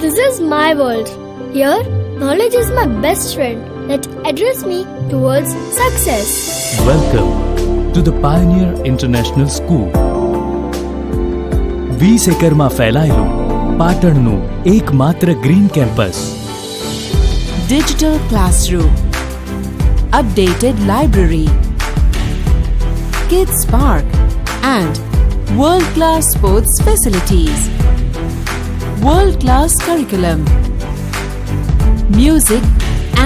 This is my world. Here, knowledge is my best friend that addresses me towards success. Welcome to the Pioneer International School. 20 એકરમાં ફેલાયેલું પાટણનું એકમાત્ર green campus. Digital classroom, updated library, kids park and world-class sports facilities, world-class curriculum, music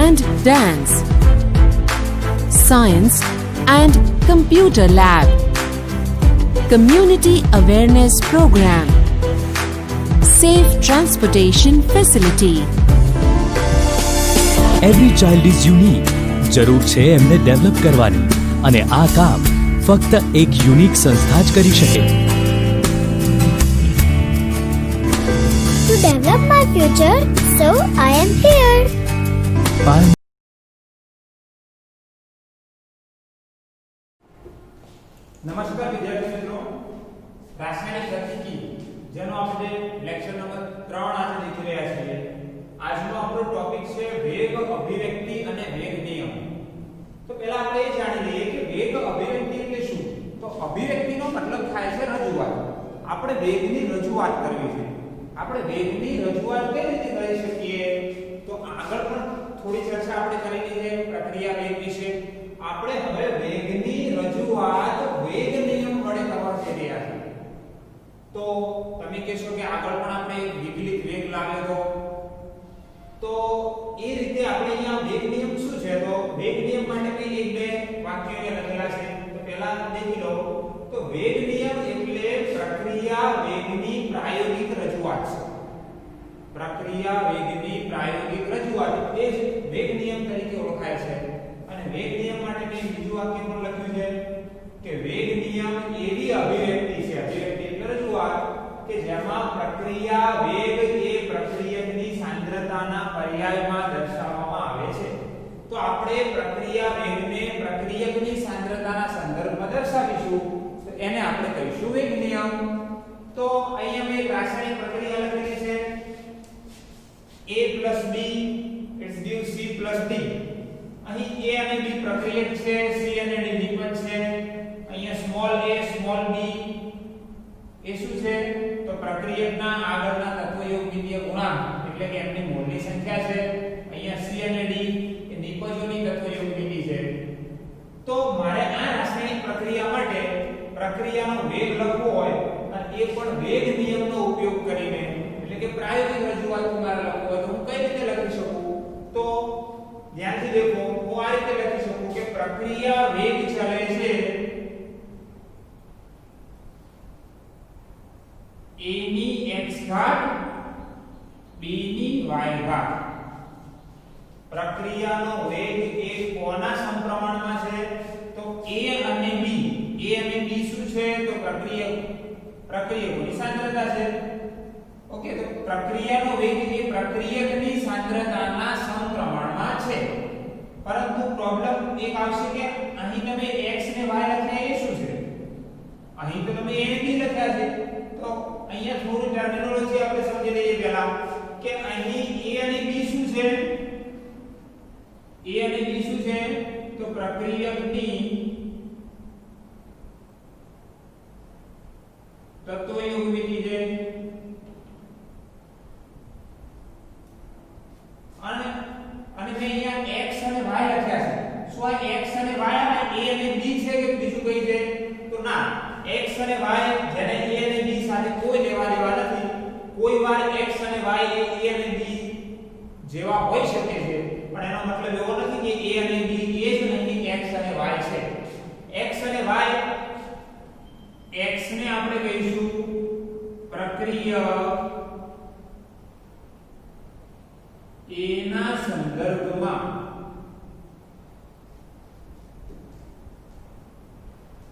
and dance, science and computer lab, community awareness program, safe transportation facility. Every child is unique. જરૂર છે એમને develop કરવાની અને આ કામ ફક્ત એક unique સંસ્થા જ કરી શકે. To develop my future, so I am here. નમસ્કાર વિદ્યાર્થી મિત્રો, રાસાયણિક ગતિકી જેનો આપણે લેક્ચર નંબર 3 આજે લીધી રહ્યા છીએ. આજનો આપણો ટોપિક છે વેગ અભિવ્યક્તિ અને વેગ નિયમ. તો પહેલા આપણે એ જાણી લઈએ કે વેગ અભિવ્યક્તિ એટલે શું. તો અભિવ્યક્તિનો મતલબ થાય છે રજૂઆત. આપણે વેગની રજૂઆત કરવી છે. આપણે વેગની રજૂઆત કઈ રીતે કરી શકીએ? તો આગળ પણ થોડી ચર્ચા આપણે કરેલી છે પ્રક્રિયા વેગ વિશે. આપણે હવે વેગની રજૂઆત વેગ નિયમ વડે કરવા જઈ રહ્યા છીએ. તો તમે કહેશો કે આગળ પણ આપણે વિકલિત વેગ લાવ્યો તો એ રીતે આપણે અહીંયા વેગ નિયમ શું છે? તો વેગ નિયમ માટે કઈ એક બે વાક્યો અહીંયા લખેલા છે. તો પહેલા દેખી લો. તો વેગ નિયમ એટલે પ્રક્રિયા વેગની પ્રાયોગિક રજૂઆત છે. પ્રક્રિયા વેગની પ્રાયોગિક રજૂઆત એ જ વેગ નિયમ તરીકે ઓળખાય છે. અને વેગ નિયમ માટે મેં બીજું વાક્ય પણ લખ્યું છે કે વેગ નિયમ એવી અભિવ્યક્તિ છે, અભિવ્યક્તિ એટલે રજૂઆત કે જેમાં પ્રક્રિયા વેગ એ પ્રક્રિયકની સાંદ્રતાના પર્યાયમાં દર્શાવવામાં આવે છે. તો આપણે પ્રક્રિયા વેગને પ્રક્રિયકની સાંદ્રતાના સંદર્ભમાં દર્શાવીશું. તો એને આપણે કહીશું વેગ નિયમ. તો અહીંયા મેં એક રાસાયણિક પ્રક્રિયા લખેલી છે. A + B it gives C + D. અહીં A અને B પ્રક્રિયક છે, C અને D નિપજ છે. અહીંયા સ્મોલ a સ્મોલ b એ શું છે? તો પ્રક્રિયકના આગળના તત્વયોગિકીય ગુણાંક એટલે કે એમની મોલની સંખ્યા છે. અહીંયા C અને D એ નિપજોની તત્વયોગિકી છે. તો મારે આ રાસાયણિક પ્રક્રિયા માટે પ્રક્રિયાનો વેગ લખવો હોય અને એ પણ વેગ નિયમનો ઉપયોગ કરીને એટલે કે પ્રાયોગિક રજૂઆત મારે લખવો હોય તો હું કઈ રીતે લખી શકું? તો ધ્યાનથી દેખો, હું આ રીતે લખી શકું કે પ્રક્રિયા વેગ ચાલે છે a ની x ઘાત b ની y ઘાત. પ્રક્રિયાનો વેગ એ કોના સમપ્રમાણમાં છે? તો a અને b. a અને b શું છે? તો પ્રક્રિયકોની સાંદ્રતા છે. ઓકે, તો પ્રક્રિયાનો વેગ એ પ્રક્રિયકની સાંદ્રતાના સમપ્રમાણમાં છે. પરંતુ પ્રોબ્લેમ એક આવશે કે અહીં તમે x ને y લખ્યા એ શું છે? અહીં તો તમે a અને b લખ્યા છે. તો અહીંયા થોડું ટર્મિનોલોજી આપણે સમજી લઈએ પહેલા કે અહીં a અને b શું છે? a અને b શું છે? તો પ્રક્રિયકની તત્વયોગિકી છે. અને મેં અહીંયા x અને y લખ્યા છે. શું આ x અને y આ a અને b છે કે બીજું કઈ છે? તો ના, x અને y જેને a અને b સાથે કોઈ લેવા દેવા નથી. કોઈ વાર x અને y એ a અને b જેવા હોઈ શકે છે, પણ એનો મતલબ એવો નથી કે a અને b એ જ નહીં x અને y છે. x અને y, x ને આપણે કહીશું પ્રક્રિયક એના સંદર્ભમાં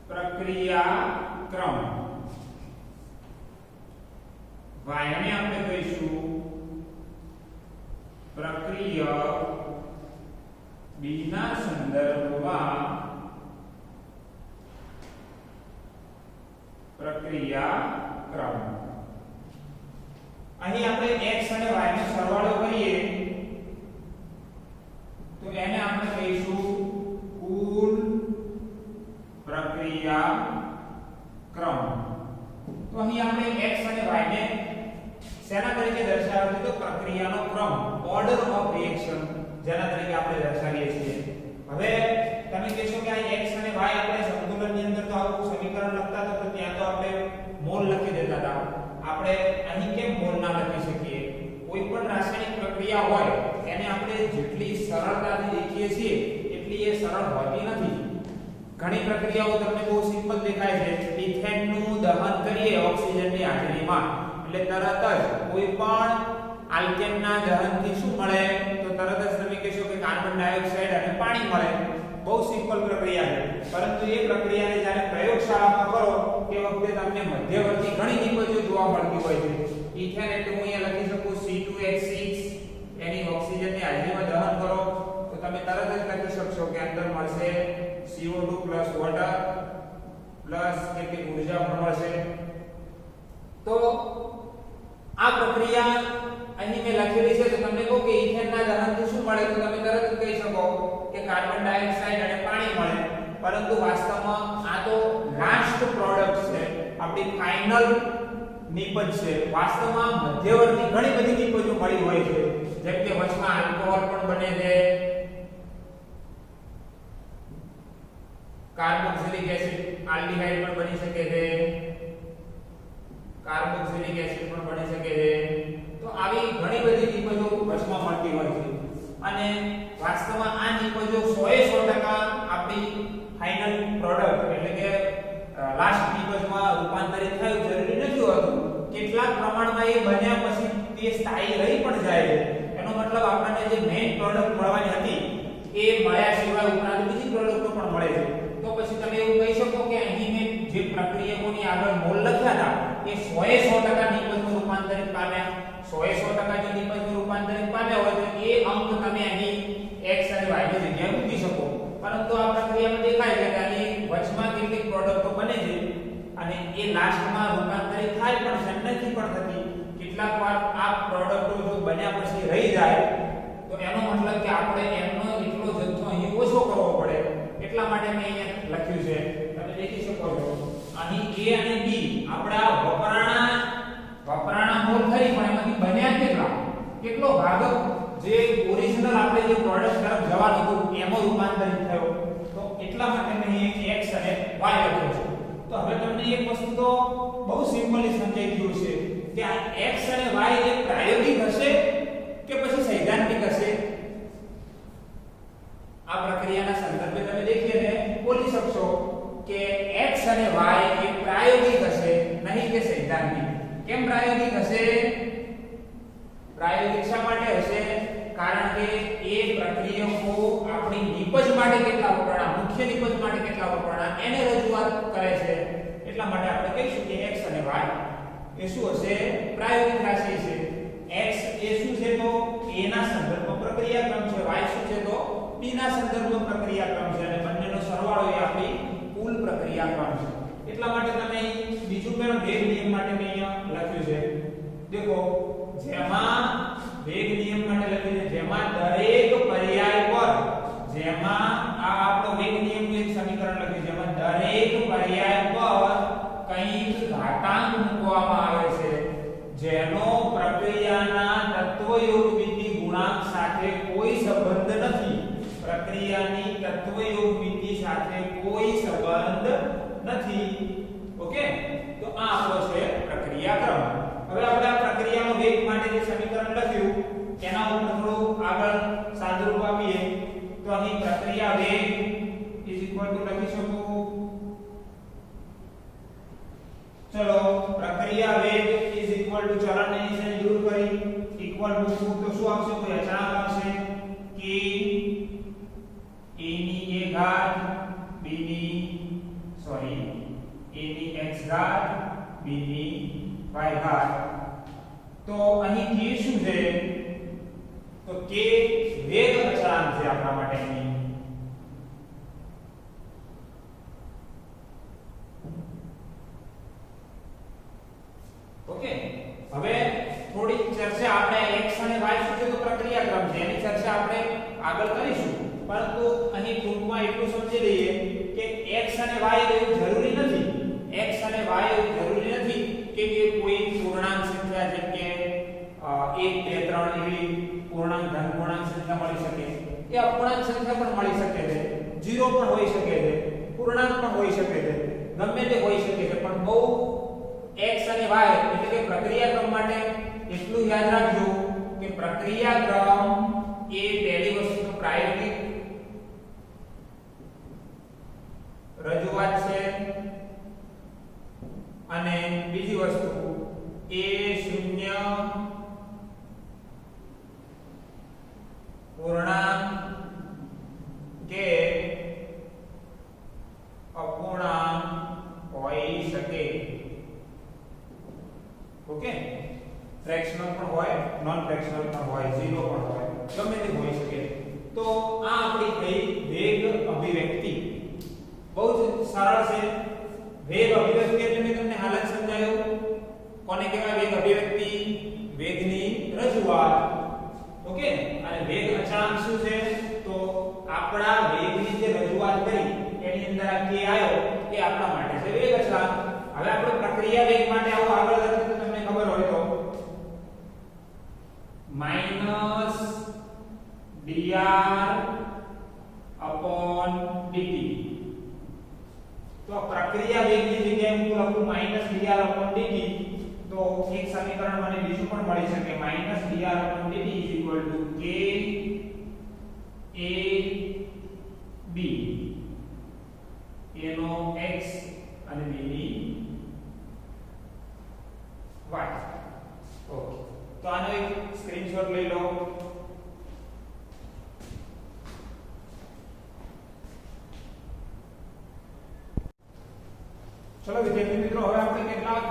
પ્રક્રિયા ક્રમ. y ને આપણે કહીશું પ્રક્રિયક b ના સંદર્ભમાં પ્રક્રિયા ક્રમ. અહીં આપણે x અને y નો સરવાળો કરીએ તો એને આપણે કહીશું કુલ પ્રક્રિયા ક્રમ. તો અહીં આપણે x અને y ને શેના તરીકે દર્શાવ્યું છે? તો પ્રક્રિયાનો ક્રમ, ઓર્ડર ઓફ રિએક્શન જેના તરીકે આપણે દર્શાવીએ છીએ. હવે તમે કહેશો કે આ x અને y આપણે સંતુલનની અંદર તો આવું સમીકરણ લખતા હતા તો ત્યાં તો આપણે મોલ લખી દેતા હતા. આપણે અહીં કેમ મોલ ના લખી શકીએ? કોઈ પણ રાસાયણિક પ્રક્રિયા હોય એને આપણે જેટલી સરળતાથી લખીએ છીએ એટલી એ સરળ હોતી નથી. ઘણી પ્રક્રિયાઓ તમને બહુ સિમ્પલ દેખાય છે. ઇથેનનું દહન કરીએ ઓક્સિજનની હાજરીમાં એટલે તરત જ કોઈ પણ આલ્કેનના દહનથી શું મળે? તો તરત જ તમે કહેશો કે કાર્બન ડાયોક્સાઇડ અને પાણી મળે. બહુ સિમ્પલ પ્રક્રિયા છે. પરંતુ એ પ્રક્રિયાને જ્યારે પ્રયોગશાળામાં કરો તે વખતે તમને મધ્યવર્તી ઘણી નિપજો જોવા મળતી હોય છે. ઇથેન એટલે હું અહીંયા લખી શકું C2H6 એની ઓક્સિજનની હાજરીમાં દહન કરો તો તમે તરત જ લખી શકશો કે અંદર મળશે CO2 વોટર પ્લસ કેટલી ઊર્જા પણ મળશે. તો આ પ્રક્રિયા અહીં મેં લખેલી છે તો તમને કહું કે ઇથેનના દહનથી શું મળે તો તમે તરત જ કહી શકો કે કાર્બન ડાયોક્સાઇડ અને પાણી મળે. પરંતુ વાસ્તવમાં આ તો લાસ્ટ પ્રોડક્ટ છે, આપણી ફાઇનલ નિપજ છે. વાસ્તવમાં મધ્યવર્તી ઘણી બધી નિપજો મળી હોય છે. જેમ કે વચમાં આલ્કોહોલ પણ બને છે, કાર્બોક્સિલિક એસિડ આલ્ડીહાઇડ પણ બની શકે છે, કાર્બોક્સિલિક એસિડ પણ બની શકે છે. તો આવી ઘણી બધી નિપજો વચમાં મળતી હોય છે. અને વાસ્તવમાં આ નિપજો 100% આપણી ફાઇનલ પ્રોડક્ટ એટલે કે લાસ્ટ નિપજમાં રૂપાંતરિત થાય જરૂરી નથી હોતું. કેટલાક પ્રમાણમાં એ બન્યા પછી તે સ્થાયી રહી પણ જાય છે. એનો મતલબ આપણને જે મેઇન પ્રોડક્ટ મળવાની હતી એ મળ્યા સિવાય ઉપરાંત બીજી પ્રોડક્ટો પણ મળે છે. તો પછી તમે એવું કહી શકો કે અહીં મેં જે પ્રક્રિયાઓની આગળ મોલ લખ્યા હતા એ 100% નિપજમાં રૂપાંતરિત પામ્યા. 100% જો નિપજમાં રૂપાંતરિત પામ્યા હોય તો એ અંક તમે અહીં x અને y ની જગ્યાએ મૂકી શકો. પરંતુ આ પ્રક્રિયામાં દેખાય છે કે અહીં વચમાં કેટલીક પ્રોડક્ટો બને છે અને એ લાસ્ટમાં રૂપાંતરિત થાય પણ છે, નથી પણ થતી. કેટલાક વાર આ પ્રોડક્ટો જો બન્યા પછી રહી જાય તો એનો મતલબ કે આપણે એમનો એટલો જથ્થો અહીં ઓછો કરવો પડે. એટલા માટે મેં અહીંયા લખ્યું છે, તમે દેખી શકો છો. અહીં A અને B આપણા વપરાણા મોલ ખરી પણ એમાંથી બન્યા કેટલો ભાગ જે ઓરિજિનલ આપણે જે પ્રોડક્ટ તરફ જવાનું હતું એમાં રૂપાંતરિત થયો. તો એટલા માટે મેં અહીં x અને y લખ્યો છે. તો હવે તમને એક વસ્તુ તો બહુ સિમ્પલી સમજાઈ ગયું છે કે આ x અને y એ પ્રાયોગિક હશે કે પછી સૈદ્ધાંતિક હશે. આ પ્રક્રિયાના સંદર્ભે તમે દેખીને બોલી શકશો કે x અને y એ પ્રાયોગિક હશે નહીં કે સૈદ્ધાંતિક. કેમ પ્રાયોગિક હશે? પ્રાયોગિક શા માટે હશે? કારણ કે એ પ્રક્રિયાઓ આપણી નિપજ માટે કેટલા વપરાણા, મુખ્ય નિપજ માટે કેટલા વપરાણા એને રજૂઆત કરે છે. એટલા માટે આપણે કહીશું કે x અને y એ શું હશે? પ્રાયોગિક રાશિ છે. x એ શું છે? તો a ના સંદર્ભમાં પ્રક્રિયાક્રમ છે. y શું છે? તો b ના સંદર્ભમાં પ્રક્રિયાક્રમ છે અને બંનેનો સરવાળો એ આપણી કુલ પ્રક્રિયાક્રમ છે. એટલા માટે તમે બીજું પણ વેગ નિયમ માટે મેં અહીંયા લખ્યું છે. દેખો જેમાં વેગ નિયમ માટે લખ્યું છે જેમાં દરેક પર્યાય પર જેમાં આ આપણો વેગ નિયમનું એક સમીકરણ લખ્યું છે જેમાં દરેક પર્યાય પર કંઈક ઘાતાંક મૂકવામાં આવે છે જેનો પ્રક્રિયાના તત્વયોગમિતિ ગુણાંક સાથે કોઈ સંબંધ નથી. પ્રક્રિયાની તત્વયોગમિતિ સાથે કોઈ સંબંધ નથી. ઓકે, તો આ આપણો છે પ્રક્રિયાક્રમ. હવે આપણે આ પ્રક્રિયાનો વેગ માટે જે સમીકરણ લખ્યું એના ઉપર થોડું આગળ સાદુરૂપ આપીએ તો અહીં પ્રક્રિયા વેગ લખી શકું. ચલો પ્રક્રિયા વેગ ચલનની નિશાની દૂર કરી ઇક્વલ મૂકવું તો શું આવશે? કોઈ અચળાંક આવશે કે a ની a ઘાત b ની a ની x ઘાત b ની y ઘાત. તો અહીં k શું છે? તો k વેગ અચળાંક છે આપણા માટેની. ઓકે, હવે થોડી આપણે x અને y શું છે તો પ્રક્રિયાક્રમ છે એની ચર્ચા આપણે આગળ કરીશું, પરંતુ અહીં ટૂંકમાં એટલું સમજી લઈએ કે x અને y એવું જરૂરી નથી, x અને y એવું જરૂરી નથી કે કોઈ પૂર્ણાંક સંખ્યા જેમ કે 1 2 3 એવી પૂર્ણાંક ધન પૂર્ણાંક સંખ્યા મળી શકે, કે અપૂર્ણાંક સંખ્યા પણ મળી શકે છે, 0 પણ હોઈ શકે છે, પૂર્ણાંક પણ હોઈ શકે છે, ગમે તે હોઈ શકે છે, પણ બહુ x અને y એટલે કે પ્રક્રિયાક્રમ માટે એટલું યાદ રાખજો કે પ્રક્રિયાક્રમ એ પહેલી વસ્તુ પ્રાયોગિક રજૂઆત છે અને બીજી વસ્તુ એ 0 પૂર્ણાંક કે અપૂર્ણાંક હોઈ શકે. ઓકે, ફ્રેક્શનલ પણ હોય, નોન ફ્રેક્શનલ પણ હોય, 0 પણ હોય, ગમે તે હોઈ શકે. તો આ આપણી કઈ વેગ અભિવ્યક્તિ બહુ જ સરળ છે. વેગ અભિવ્યક્તિ એટલે મેં તમને હાલ જ સમજાયું. કોને કહેવાય વેગ અભિવ્યક્તિ? વેગની રજૂઆત. ઓકે, અને વેગ અચળાંક શું છે? તો આપણા વેગની જે રજૂઆત કરી એની અંદર આ k આવ્યો એ આપણા માટે છે વેગ અચળાંક. હવે આપણે પ્રક્રિયા વેગ માટે આવું આગળ લખીએ તો તમને ખબર હોય તો -dr/dt. તો પ્રક્રિયા વેગની જગ્યાએ હું લખું -dr/dt, તો એક સમીકરણ મને બીજું પણ મળી શકે -dr/dt k a b a નો x અને b ની y. ઓકે, તો આનો એક સ્ક્રીનશોટ લઈ લો. ચલો વિદ્યાર્થી મિત્રો, હવે આપણે કેટલાક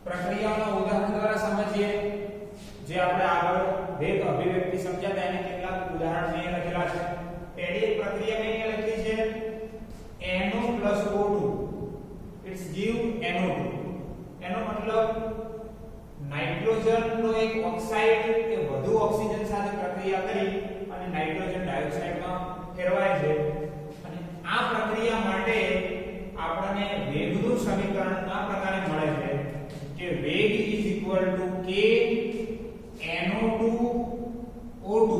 પ્રક્રિયાઓના ઉદાહરણ દ્વારા સમજીએ. જે આપણે આગળ વેગ અભિવ્યક્તિ સમજ્યા હતા એને કેટલાક ઉદાહરણ મેં લખેલા છે. પહેલી એક પ્રક્રિયા મેં લખી છે NO+O2. It's give NO2. એનો મતલબ નાઇટ્રોજનનો એક ઓક્સાઇડ કે વધુ ઓક્સિજન સાથે પ્રક્રિયા કરી અને નાઇટ્રોજન ડાયોક્સાઇડમાં ફેરવાય છે. અને આ પ્રક્રિયા માટે આપણને વેગનું સમીકરણ આ પ્રકારે મળે છે કે વેગ = k NO2O2.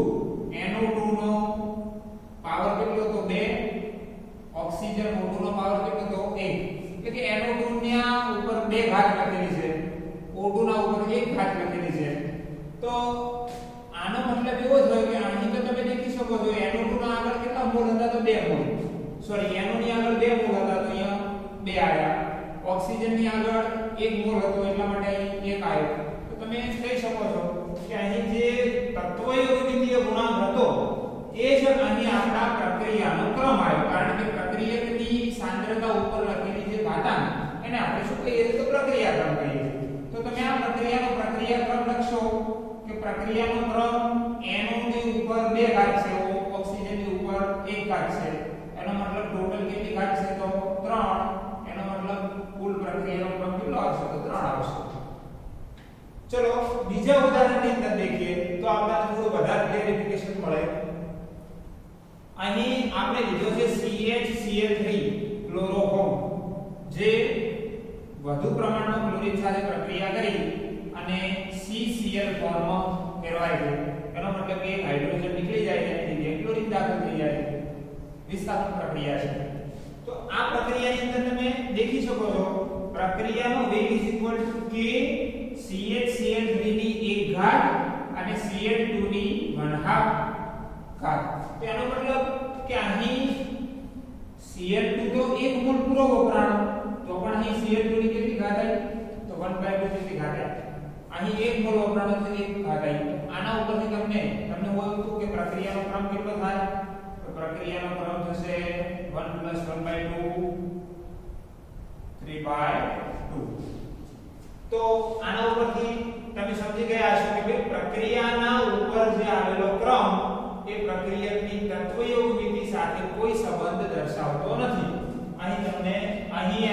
NO2 નો પાવર કેટલો તો 2, ઓક્સિજન O2 નો પાવર કેટલો તો 1. એટલે કે NO2 ના ઉપર 2 ઘાત લખેલી છે, O2 ના ઉપર 1 ઘાત લખેલી છે. તો આનો મતલબ એવો થયો કે અહીં તો તમે દેખી શકો છો NO2 ના આગળ કેટલા મોલ હતા તો 2 મોલ. સોરી, NO ની આગળ 2 મોલ હતા તો અહીંયા 2 આવ્યા. ઓક્સિજન ની આગળ 1 મોલ હતો એટલા માટે અહીં 1 આવ્યો. તો તમે કહી શકો છો કે અહીં જે તત્વયોગિકીય ગુણાંક હતો એ જ અહીં આપણા પ્રક્રિયાનો ક્રમ આવ્યો. કારણ કે પ્રક્રિયકની સાંદ્રતા ઉપર લખેલી જે ઘાતાંક એને આપણે શું કહીએ તો પ્રક્રિયાક્રમ કહીએ. તો તમે આ પ્રક્રિયાનો પ્રક્રિયાક્રમ લખશો કે પ્રક્રિયાનો ક્રમ NO ની ઉપર 2 ઘાત છે, ઓક્સિજન ની ઉપર 1 ઘાત છે. એનો મતલબ ટોટલ કેટલી ઘાત છે તો 3. એનો મતલબ કુલ પ્રક્રિયાનો ક્રમ કેટલો આવશે તો 3 આવશે. ચલો બીજા ઉદાહરણની અંદર દેખીએ તો આપણને થોડું વધારે ક્લેરિફિકેશન મળે. અહીં આપણે લીધો છે CHCl3 ક્લોરોફોર્મ, જે વધુ પ્રમાણમાં ક્લોરીન સાથે પ્રક્રિયા કરી અને CCl ફોર્મમાં ફેરવાય છે. એનો મતલબ કે હાઇડ્રોજન નીકળી જાય છે અને ક્લોરીન દાખલ થઈ જાય છે. વિસ્થાપન પ્રક્રિયા છે. તો આ પ્રક્રિયાની અંદર તમે દેખી શકો છો પ્રક્રિયાનો વેગ = k CHCl3 ની 1 ઘાત અને Cl2 ની 1/2 ઘાત. તો એનો મતલબ કે અહીં Cl2 તો 1 મોલ પૂરો વપરાણો, તો પણ અહીં Cl2 ની કેટલી ઘાત આવી તો 1/2 જેટલી ઘાત આવી. અહીં 1 મોલ વપરાણો તો 1 ઘાત આવી. આના ઉપરથી તમને ઓળખો કે પ્રક્રિયાનો ક્રમ કેટલો થાય તો પ્રક્રિયાનો ક્રમ થશે 1 + 1/2 3/2. તો આના ઉપરથી તમે સમજી ગયા હશો કે ભાઈ પ્રક્રિયાના ઉપર જે આવેલો ક્રમ એ પ્રક્રિયકની તત્વયોગિતિ સાથે કોઈ સંબંધ દર્શાવતો નથી. અહીં તમને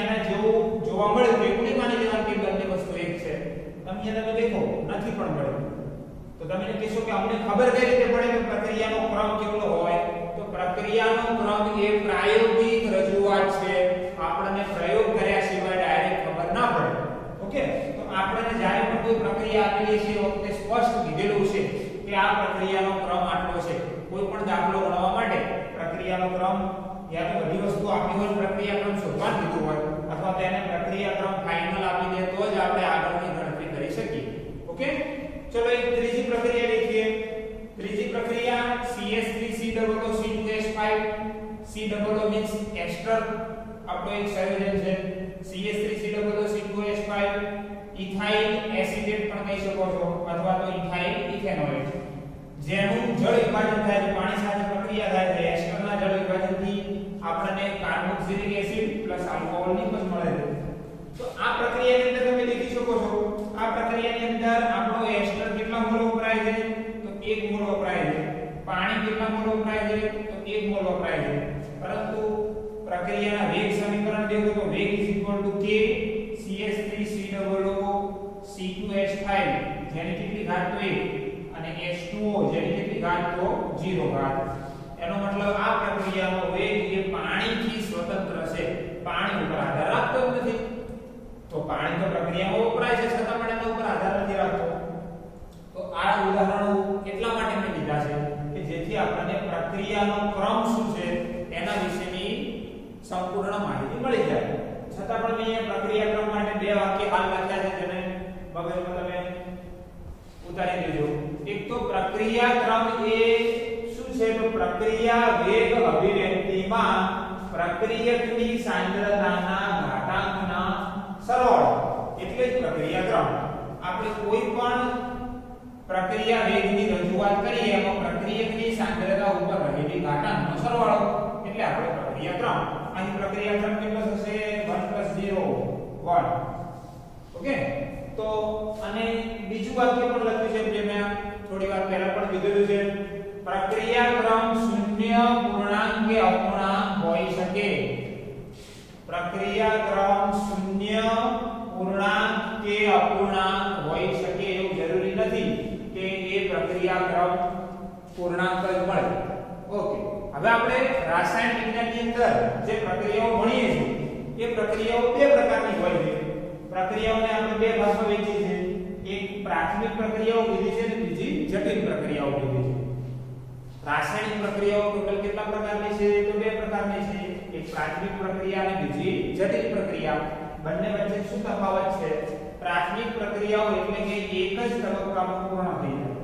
એના જેવું જોવા મળે તો એવું નહીં માની લેવાનું કે બંને વસ્તુ એક છે. તમે દેખો નથી પણ મળ્યું. તમે એને કહેશો કે અમને ખબર કઈ રીતે પડે કે પ્રક્રિયાનો ક્રમ કેટલો હોય? તો પ્રક્રિયાનો ક્રમ એ પ્રાયોગિક રજૂઆત છે. આપણને પ્રયોગ કર્યા સિવાય ડાયરેક્ટ ખબર ના પડે. ઓકે, તો આપણને જ્યારે પણ કોઈ પ્રક્રિયા આપેલી છે એ વખતે સ્પષ્ટ કીધેલું છે કે આ પ્રક્રિયાનો ક્રમ આટલો છે. કોઈ પણ દાખલો ગણવા માટે પ્રક્રિયાનો ક્રમ યા તો બધી વસ્તુ આપી હોય, પ્રક્રિયા ક્રમ શોધવા કીધું હોય, અથવા તેને પ્રક્રિયા ક્રમ ફાઇનલ આપી દે તો જ આપણે આગળની ગણતરી કરી શકીએ. ઓકે, ચલો એક ત્રીજી પ્રક્રિયા લખીએ. ત્રીજી પ્રક્રિયા CS3C+C2H5. C++ મીન્સ એસ્ટર આપણો એક સંયોજન છે. CS3C+C2H5 ઇથાઇલ એસિટેટ પણ કહી શકો છો, અથવા તો ઇથાઇલ ઇથેનોલેટ, જેનું જળ વિભાજન થાય છે, પાણી સાથે પ્રક્રિયા થાય છે. એસ્ટરના જળ વિભાજનથી આપણને કાર્બોક્સિલિક એસિડ પ્લસ આલ્કોહોલ નિપજ મળે છે. તો આ પ્રક્રિયાની અંદર તમે લખી શકો છો, આ પ્રક્રિયાની અંદર આપણો એસ્ટર કેટલા મોલ વપરાય છે? તો 1 મોલ વપરાય છે. પાણી કેટલા મોલ વપરાય છે? તો 1 મોલ વપરાય છે. પરંતુ પ્રક્રિયાના વેગ સમીકરણ દેખો તો વેગ K CS3C+C2H5 જેની કેટલી ઘાત તો 1 અને H2O જેની કેટલી ઘાત તો 0 ઘાત. એનો મતલબ આ પ્રક્રિયાનો વેગ એ પાણીથી સ્વતંત્ર છે, પાણી ઉપર આધાર રાખતો નથી. તો પાણી તો પ્રક્રિયામાં વપરાય છે છતાં પણ એના ઉપર આધાર નથી રાખતો. તો આ ઉદાહરણો એટલા માટે મેં લીધા છે કે જેથી આપણને પ્રક્રિયાનો ક્રમ શું છે એના વિશેની સંપૂર્ણ માહિતી મળી જાય. છતાં પણ મેં અહીંયા પ્રક્રિયા ક્રમ માટે બે વાક્ય હાલ લખ્યા છે, જેને મગજમાં તમે ઉતારી દેજો. એક તો પ્રક્રિયા ક્રમ એ શું છે? તો પ્રક્રિયા વેગ અભિવ્યક્તિમાં પ્રક્રિયકની સાંદ્રતાના ઘાતાંકના સરવાળો એટલે જ પ્રક્રિયા ક્રમ. આપણે કોઈ પણ પ્રક્રિયા વેગની રજૂઆત કરીએ એમાં પ્રક્રિયકની સાંદ્રતા ઉપર રહેલી ઘાતાંકનો સરવાળો એટલે આપણે પ્રક્રિયા ક્રમ. અહીં પ્રક્રિયા ક્રમ કેટલો થશે? 1 + 0 1. ઓકે, તો અને બીજું વાક્ય પણ લખ્યું છે જે મેં થોડી વાર પહેલા પણ કીધેલું છે. પ્રક્રિયા ક્રમ શૂન્ય પૂર્ણાંક કે અપૂર્ણાંક હોઈ શકે. પ્રક્રિયા ક્રમ શૂન્ય પૂર્ણાંક કે અપૂર્ણાંક હોઈ શકે એવું જરૂરી નથી કે એ પ્રક્રિયા ક્રમ પૂર્ણાંક જ મળે. ઓકે, હવે આપણે રાસાયણિક વિજ્ઞાનની અંદર જે પ્રક્રિયાઓ ભણીએ છીએ એ પ્રક્રિયાઓ બે પ્રકારની હોય છે. પ્રક્રિયાઓને આપણે બે ભાગમાં વહેંચીએ છીએ. એક પ્રાથમિક પ્રક્રિયાઓ કીધી છે અને બીજી જટિલ પ્રક્રિયાઓ કીધી છે. રાસાયણિક પ્રક્રિયાઓ ટોટલ કેટલા પ્રકારની છે? તો બે પ્રકારની છે. એક પ્રાથમિક પ્રક્રિયા અને બીજી જટિલ પ્રક્રિયા. બંને વચ્ચે શું તફાવત છે? પ્રાથમિક પ્રક્રિયાઓ એટલે કે એક જ તબક્કામાં પૂર્ણ થઈ જાય.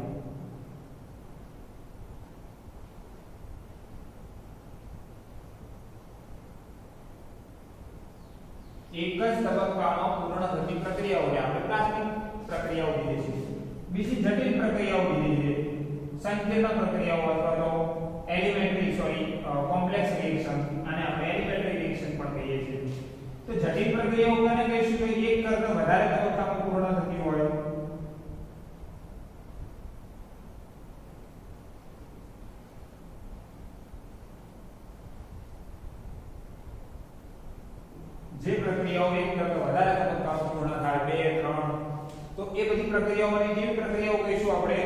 એક જ તબક્કામાં પૂર્ણ થતી પ્રક્રિયાઓને આપણે પ્રાથમિક પ્રક્રિયાઓ કહીએ છીએ. બીજી જટિલ પ્રક્રિયાઓ કહીએ છીએ. સંકીર્ણ પ્રક્રિયાઓ અથવા તો કોમ્પ્લેક્સ રિએક્શન, અને આપણે એલિમેન્ટરી રિએક્શન પણ કહીએ છીએ. તો જટિલ પ્રક્રિયાઓ કોને કહીશું? તો એક કરતાં વધારે તબક્કામાં પૂર્ણ થતી હોય. જે પ્રક્રિયાઓ એક કરતાં વધારે તબક્કામાં પૂર્ણ થાય, 2 3, તો એ બધી પ્રક્રિયાઓને કેવી પ્રક્રિયાઓ કહીશું? આપણે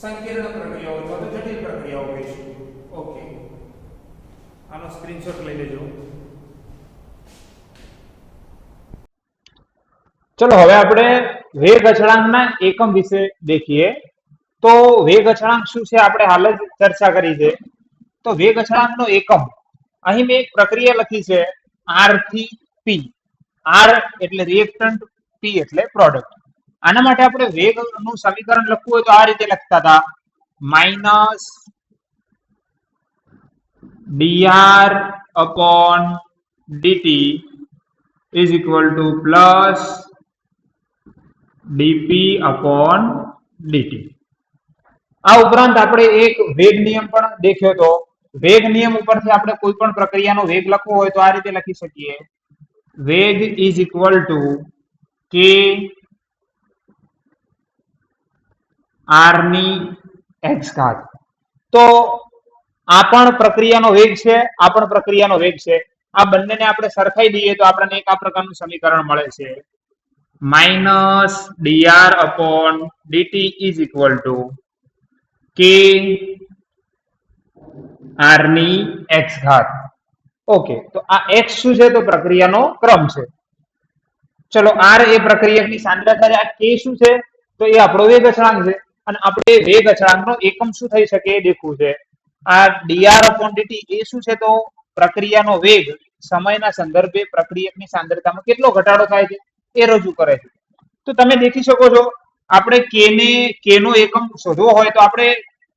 સંકીર્ણ પ્રક્રિયાઓ અથવા તો જટિલ પ્રક્રિયાઓ કહીશું. ઓકે, આનો સ્ક્રીનશોટ લઈ લેજો. ચલો હવે આપણે વેગ અચળાંકના એકમ વિશે દેખીએ. તો વેગ અચળાંક શું છે આપણે હાલ જ ચર્ચા કરી છે. તો વેગ અચળાંકનો એકમ અહીં મેં એક પ્રક્રિયા લખી છે R થી P. R એટલે રિએક્ટન્ટ, P એટલે પ્રોડક્ટ. આના માટે આપણે વેગનું સમીકરણ લખવું હોય તો આ રીતે લખતા હતા: -dr/dt is equal to plus dp/dt. આ ઉપરાંત આપણે એક વેગ નિયમ પણ દેખ્યો હતો. વેગ નિયમ ઉપરથી આપણે કોઈ પણ પ્રક્રિયાનો વેગ લખવો હોય તો આ રીતે લખી શકીએ: વેગ is equal to k r ની x ઘાત. તો આ પણ પ્રક્રિયાનો વેગ છે, આ પણ પ્રક્રિયાનો વેગ છે. આ બંનેને આપણે સરખાઈ દઈએ તો આપણને એક આ પ્રકારનું સમીકરણ મળે છે: minus dr upon dt is equal two કે r ની x ઘાત. ઓકે, તો આ x શું છે? તો પ્રક્રિયાનો ક્રમ છે. ચલો, r એ પ્રક્રિયકની સાંદ્રતા છે, આ k શું છે? તો એ આપણો વેગ અચળાંક છે. અને આપણે વેગ અચળાંકનો એકમ શું થઈ શકે એ દેખવું છે. આ dr અપોન dt એ શું છે? તો પ્રક્રિયાનો વેગ સમયના સંદર્ભે પ્રક્રિયકની સાંદ્રતામાં કેટલો ઘટાડો થાય છે એ રજૂ કરે છે. તો તમે દેખી શકો છો, આપણે k નો એકમ શોધવો હોય તો આપણે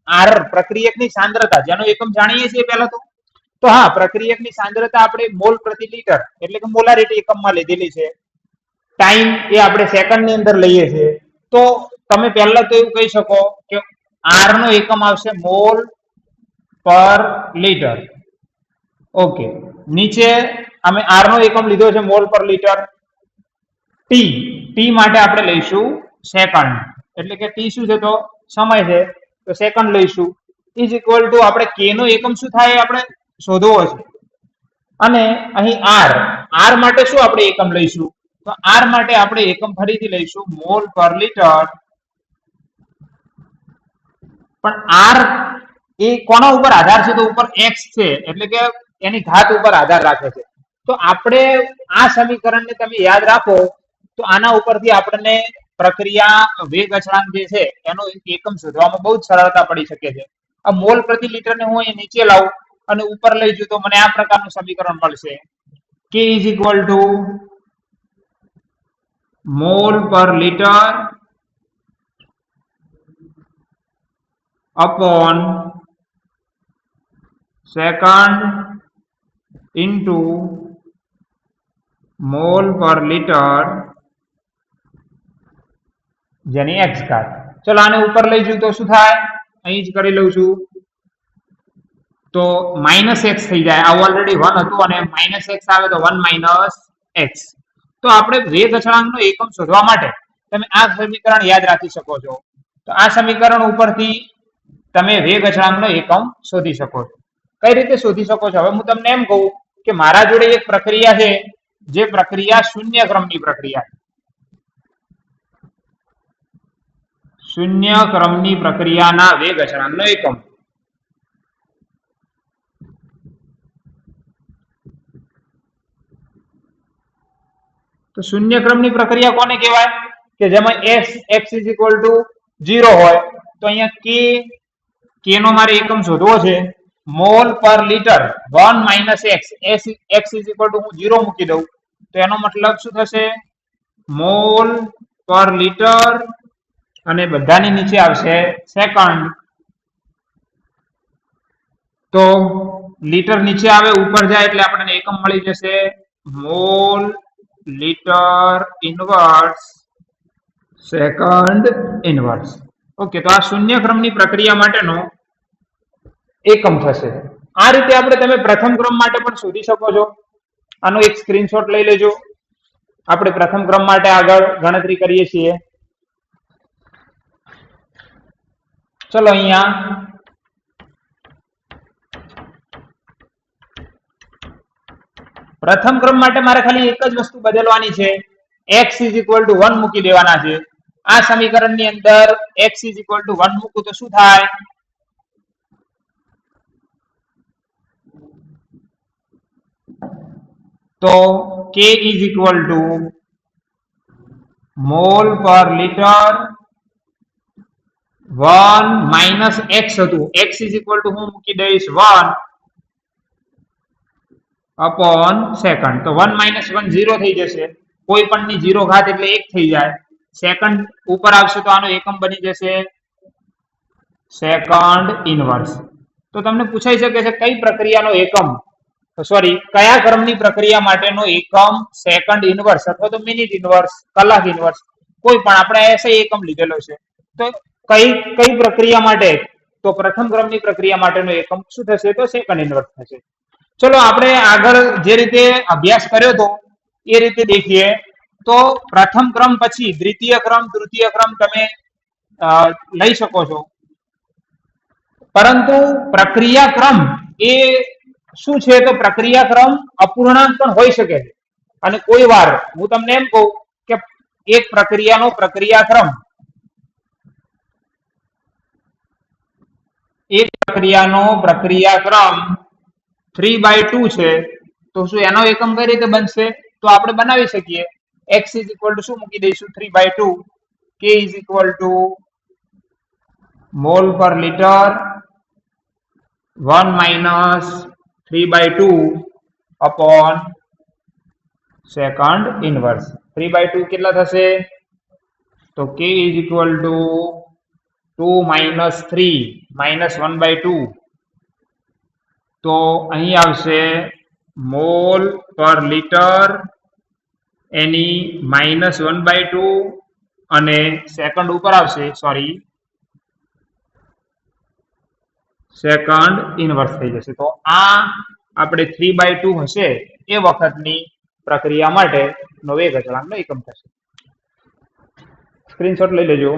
r પ્રક્રિયકની સાંદ્રતા જેનો એકમ જાણીએ છીએ પહેલા તો હા, પ્રક્રિયકની સાંદ્રતા આપણે મોલ પ્રતિ લિટર એટલે કે મોલારિટી એકમમાં લીધેલી છે. ટાઈમ એ આપણે સેકન્ડ ની અંદર લઈએ છીએ. તો તમે પહેલા તો એવું કહી શકો કે r નો એકમ આવશે મોલ પર લિટર. ઓકે, નીચે અમે r નો એકમ લીધો છે મોલ પર લિટર. t માટે આપણે લઈશું સેકન્ડ, એટલે કે t શું છે? તો સમય છે, તો સેકન્ડ લઈશું. ઇઝ ઇક્વલ ટુ આપણે k નો એકમ શું થાય આપણે શોધવો છે. અને અહીં r માટે શું આપણે એકમ લઈશું? તો r માટે આપણે એકમ ફરીથી લઈશું મોલ પર લિટર. પણ r એ કોના ઉપર આધાર છે? તો ઉપર x છે, એટલે કે એની ઘાત ઉપર આધાર રાખે છે. તો આપણે આ સમીકરણને તમે યાદ રાખો તો આના ઉપરથી આપણને પ્રક્રિયા વેગ અચળાંક જે છે એનો એકમ શોધવામાં બહુ જ સરળતા પડી શકે છે. આ મોલ પ્રતિ લિટર ને હું અહીં નીચે લાવું અને ઉપર લઈ જઉં તો મને આ પ્રકારનું સમીકરણ મળશે. k is equal to mole પર litre upon second into mole પર લિટર જેની x ઘાત. ચલો, આને ઉપર લઈ જઉં તો શું થાય? અહીં જ કરી લઉં છું તો માઇનસ x થઈ જાય. આ ઓલરેડી 1 હતું અને માઇનસ x આવે તો 1 માઇનસ x. તો આપણે વેગ અચળાંકનો એકમ શોધવા માટે તમે આ સમીકરણ યાદ રાખી શકો છો. તો આ સમીકરણ ઉપરથી તમે વેગ અચળાંકનો એકમ શોધી શકો છો. કઈ રીતે શોધી શકો છો? હવે હું તમને એમ કહું કે મારા જોડે એક પ્રક્રિયા છે, જે પ્રક્રિયા શૂન્ય ક્રમની પ્રક્રિયા છે. શૂન્ય ક્રમની પ્રક્રિયાના વેગ અચળાંકનો એકમ. તો શૂન્ય ક્રમની પ્રક્રિયા કોને કહેવાય? કે જેમાં x ઇઝ ઇક્વલ ટુ 0 હોય. તો અહીંયા k નો મારે એકમ શોધવો છે મોલ પર litre 1 minus x. x is equal to હું 0 મૂકી દઉં તો એનો મતલબ શું થશે? મોલ પર લિટર અને બધાની નીચે આવશે સેકન્ડ. તો લિટર નીચે આવે ઉપર જાય એટલે આપણને એકમ મળી જશે mall litre inverse second inverse. Okay, તો આ શૂન્ય ક્રમની પ્રક્રિયા માટેનો એકમ થશે. આ રીતે આપણે તમે પ્રથમ ક્રમ માટે પણ શોધી શકો છો. આનો એક સ્ક્રીનશોટ લઈ લેજો. આપણે પ્રથમ ક્રમ માટે આગળ ગણતરી કરીએ છીએ. ચલો, અહીંયા પ્રથમ ક્રમ માટે મારે ખાલી એક જ વસ્તુ બદલવાની છે. x ઇઝ ઇક્વલ ટુ 1 મૂકી દેવાના છે. આ સમીકરણની અંદર x ઇઝ ઇક્વલ ટુ 1 મૂકું તો શું થાય? તો k is equal to mole પર લિટર 1 માઇનસ x હતું. x ઇઝ ઇક્વલ ટુ હું મૂકી દઈશ 1 અપોન સેકન્ડ. તો 1 માઇનસ 1 0 થઈ જશે. કોઈ પણ ની 0 ઘાત એટલે 1 થઈ જાય. સેકન્ડ ઉપર આવશે તો આનો એકમ બની જશે સેકન્ડ ઇનવર્સ. તો તમને પૂછાઈ શકે છે કઈ પ્રક્રિયાનો એકમ, સોરી કયા ક્રમની પ્રક્રિયા માટેનો એકમ સેકન્ડ ઇનવર્સ અથવા તો મિનિટ ઇનવર્સ, કલાક ઇનવર્સ, કોઈ પણ આપણે એસે એકમ લીધેલો છે. તો કઈ પ્રક્રિયા માટે? તો પ્રથમ ક્રમની પ્રક્રિયા માટેનો એકમ શું થશે? તો સેકન્ડ ઇનવર્સ થશે. ચલો, આપણે આગળ જે રીતે અભ્યાસ કર્યો હતો એ રીતે દેખીએ તો પ્રથમ ક્રમ પછી દ્વિતીય ક્રમ, તૃતીય ક્રમ તમે લઈ શકો છો. પરંતુ પ્રક્રિયા ક્રમ એ શું છે? તો પ્રક્રિયા ક્રમ અપૂર્ણાંક પણ હોઈ શકે છે. અને કોઈ વાર હું તમને એમ કહું કે એક પ્રક્રિયાનો પ્રક્રિયાક્રમ 3/2 છે, તો શું એનો એકમ કઈ રીતે બનશે? તો આપણે બનાવી શકીએ. x ઇઝ ઇક્વલ ટુ શું મૂકી દઈશું? 3/2. k is equal to mole પર litre 1 minus 3/2 upon second inverse. 3/2 કેટલા થશે? તો k is equal to 2 minus 3 minus 1/2. તો અહીં આવશે મોલ પર લિટર એની માઇનસ 1/2 અને સેકન્ડ ઉપર આવશે, સોરી, સેકન્ડ ઇનવર્સ થઈ જશે. તો આ આપણે 3/2 હશે એ વખતની પ્રક્રિયા માટે નો વેગ અચળાંકનો એકમ થશે. સ્ક્રીનશોટ લઈ લેજો.